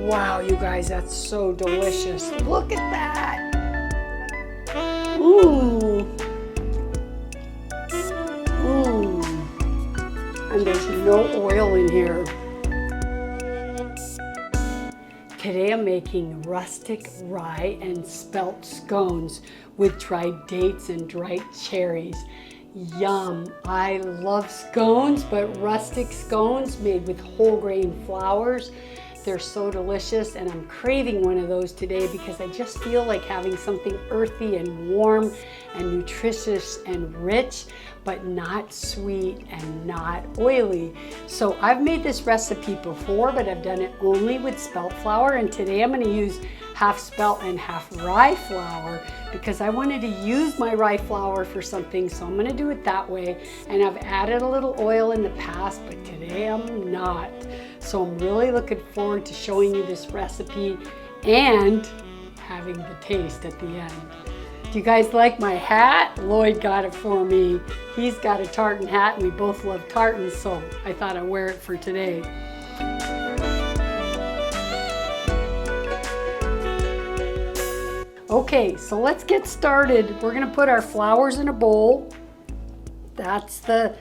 Wow, you guys, that's so delicious. Look at that. Mmm. Mmm. And there's no oil in here. Today I'm making rustic rye and spelt scones with dried dates and dried cherries. Yum! I love scones, but rustic scones made with whole grain flours. They're so delicious, and I'm craving one of those today because I just feel like having something earthy and warm and nutritious and rich, but not sweet and not oily. So I've made this recipe before, but I've done it only with spelt flour, and today I'm going to use half spelt and half rye flour because I wanted to use my rye flour for something, so I'm going to do it that way. And I've added a little oil in the past, but today I'm not. So I'm really looking forward to showing you this recipe and having the taste at the end. Do you guys like my hat? Lloyd got it for me. He's got a tartan hat and we both love tartans, so I thought I'd wear it for today. Okay, so let's get started. We're gonna put our flours in a bowl. That's the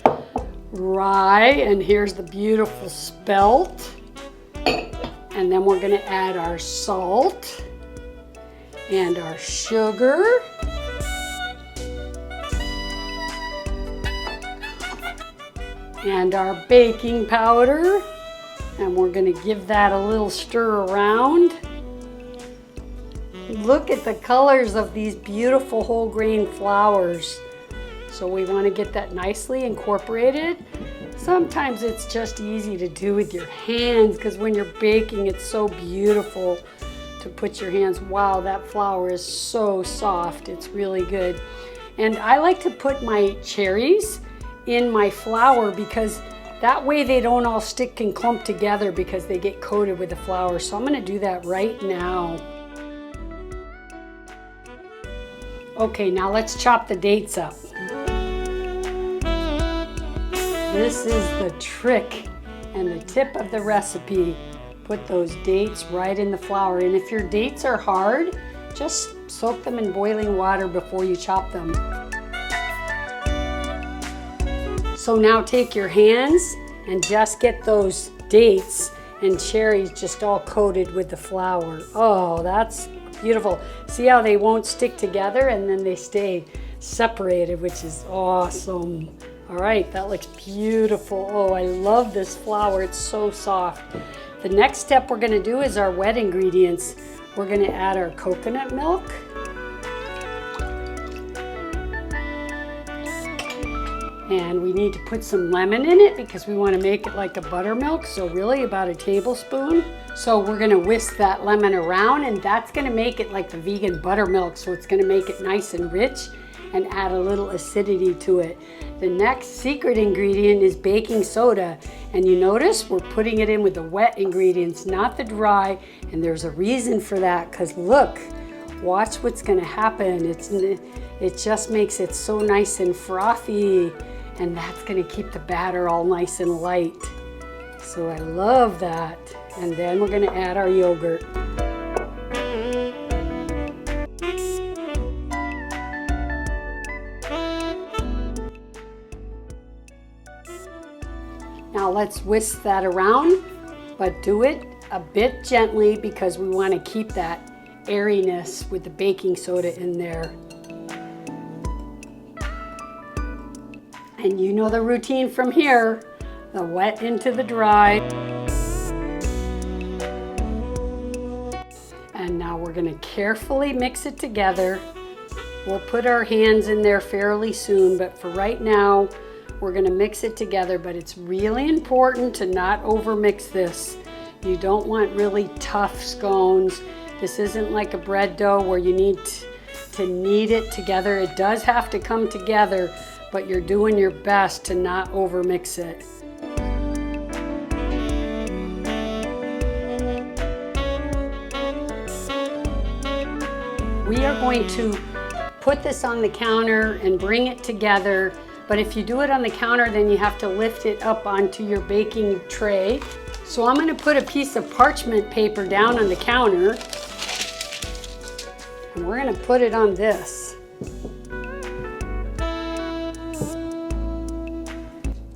rye, and here's the beautiful spelt. And then we're gonna add our salt and our sugar. And our baking powder. And we're gonna give that a little stir around. Look at the colors of these beautiful whole grain flours. So we want to get that nicely incorporated. Sometimes it's just easy to do with your hands because when you're baking, it's so beautiful to put your hands. Wow, that flour is so soft. It's really good. And I like to put my cherries in my flour because that way they don't all stick and clump together because they get coated with the flour. So I'm going to do that right now. Okay, now let's chop the dates up. This is the trick and the tip of the recipe. Put those dates right in the flour. And if your dates are hard, just soak them in boiling water before you chop them. So now take your hands and just get those dates and cherries just all coated with the flour. Oh, that's beautiful. See how they won't stick together and then they stay separated, which is awesome. All right, that looks beautiful. Oh, I love this flour. It's so soft. The next step we're going to do is our wet ingredients. We're going to add our coconut milk. And we need to put some lemon in it because we want to make it like a buttermilk, so really about a tablespoon. So we're going to whisk that lemon around, and that's going to make it like the vegan buttermilk, so it's going to make it nice and rich and add a little acidity to it. The next secret ingredient is baking soda, and you notice we're putting it in with the wet ingredients, not the dry, and there's a reason for that because look, watch what's going to happen. It just makes it so nice and frothy. And that's going to keep the batter all nice and light. So I love that. And then we're going to add our yogurt. Now let's whisk that around, but do it a bit gently because we want to keep that airiness with the baking soda in there. And you know the routine from here, the wet into the dry. And now we're going to carefully mix it together. We'll put our hands in there fairly soon, but for right now, we're going to mix it together. But it's really important to not overmix this. You don't want really tough scones. This isn't like a bread dough where you need to knead it together. It does have to come together, but you're doing your best to not overmix it. We are going to put this on the counter and bring it together, but if you do it on the counter, then you have to lift it up onto your baking tray. So I'm going to put a piece of parchment paper down on the counter, and we're going to put it on this.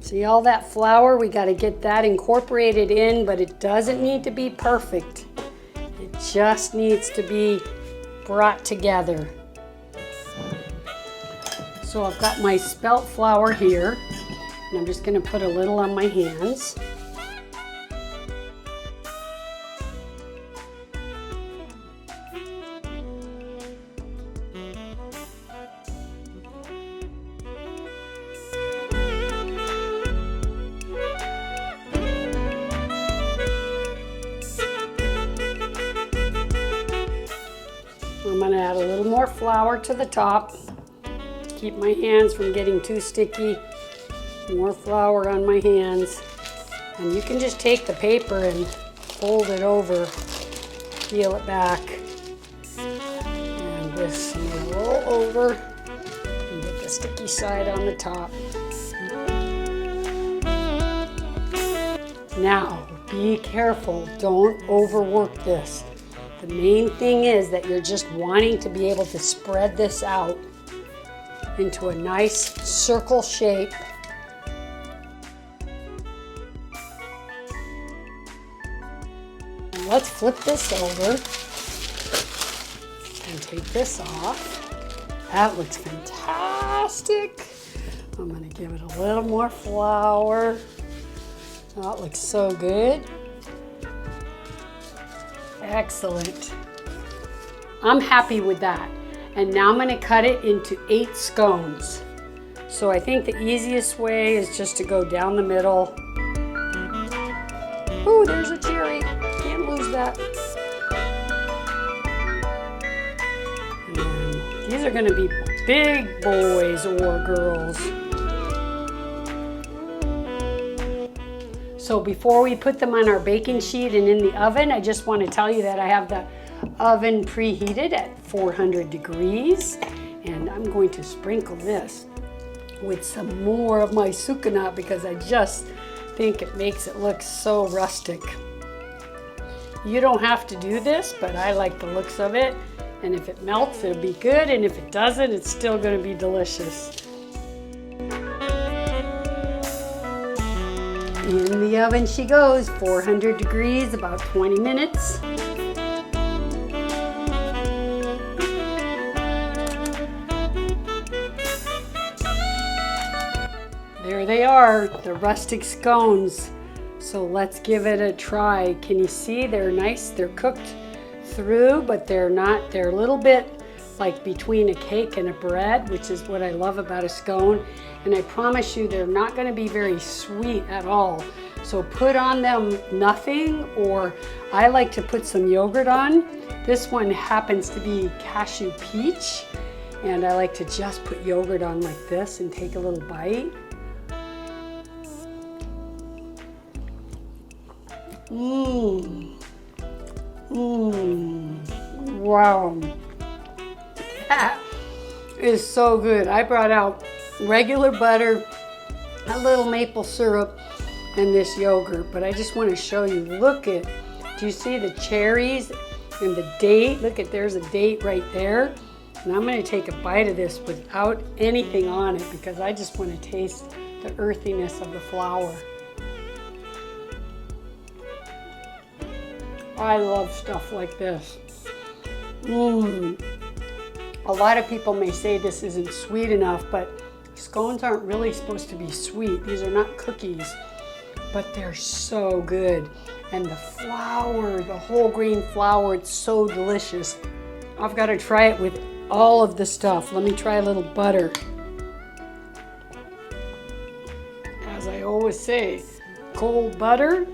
See all that flour? We got to get that incorporated in, but it doesn't need to be perfect. It just needs to be brought together. So I've got my spelt flour here, and I'm just going to put a little on my hands. I'm going to add a little more flour to the top to keep my hands from getting too sticky. More flour on my hands. And you can just take the paper and fold it over, peel it back. And this will roll over and get the sticky side on the top. Now, be careful, don't overwork this. The main thing is that you're just wanting to be able to spread this out into a nice circle shape. And let's flip this over and take this off. That looks fantastic. I'm going to give it a little more flour. That looks so good. Excellent. I'm happy with that. And now I'm going to cut it into 8 scones. So I think the easiest way is just to go down the middle. Ooh, there's a cherry. Can't lose that. And these are going to be big boys or girls. So before we put them on our baking sheet and in the oven, I just want to tell you that I have the oven preheated at 400 degrees. And I'm going to sprinkle this with some more of my sucanat because I just think it makes it look so rustic. You don't have to do this, but I like the looks of it. And if it melts, it'll be good. And if it doesn't, it's still going to be delicious. In the oven she goes, 400 degrees, about 20 minutes. There they are, the rustic scones. So let's give it a try. Can you see they're nice? They're cooked through, but they're not, they're a little bit like between a cake and a bread, which is what I love about a scone. And I promise you they're not going to be very sweet at all. So put on them nothing, or I like to put some yogurt on. This one happens to be cashew peach, and I like to just put yogurt on like this and take a little bite. Mmm. Mmm. Wow. That is so good. I brought out regular butter, a little maple syrup, and this yogurt, but I just want to show you, look at, do you see the cherries and the date? Look at, there's a date right there. And I'm going to take a bite of this without anything on it because I just want to taste the earthiness of the flour. I love stuff like this. Mmm. A lot of people may say this isn't sweet enough, but scones aren't really supposed to be sweet. These are not cookies, but they're so good. And the flour, the whole grain flour, it's so delicious. I've got to try it with all of the stuff. Let me try a little butter. As I always say, cold butter,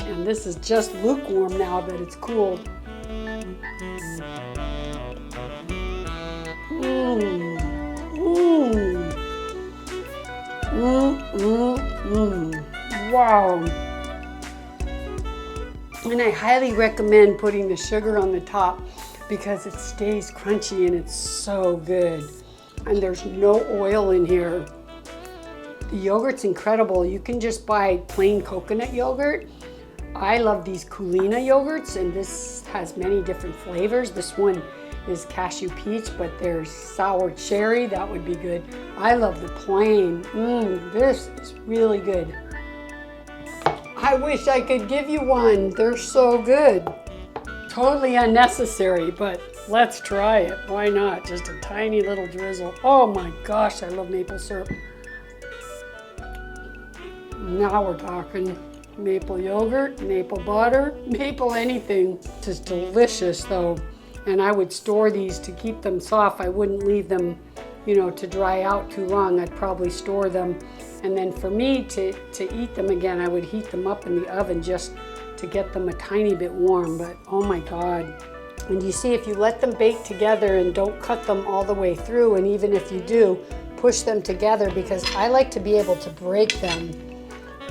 and this is just lukewarm now that it's cooled. Mmm, mmm, mmm, mmm, mmm. Wow. And I highly recommend putting the sugar on the top because it stays crunchy and it's so good. And there's no oil in here. The yogurt's incredible. You can just buy plain coconut yogurt, I love these Kulina yogurts, and this has many different flavors. This one is cashew peach, but there's sour cherry. That would be good. I love the plain. This is really good. I wish I could give you one. They're so good. Totally unnecessary, but let's try it. Why not? Just a tiny little drizzle. Oh my gosh, I love maple syrup. Now we're talking. Maple yogurt, maple butter, maple anything. This is delicious though. And I would store these to keep them soft. I wouldn't leave them, you know, to dry out too long. I'd probably store them. And then for me to eat them again, I would heat them up in the oven just to get them a tiny bit warm. But oh my God. And you see, if you let them bake together and don't cut them all the way through, and even if you do, push them together, because I like to be able to break them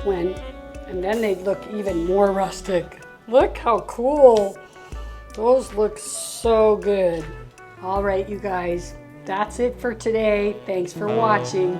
and then they'd look even more rustic. Look how cool. Those look so good. All right, you guys, that's it for today. Thanks for watching.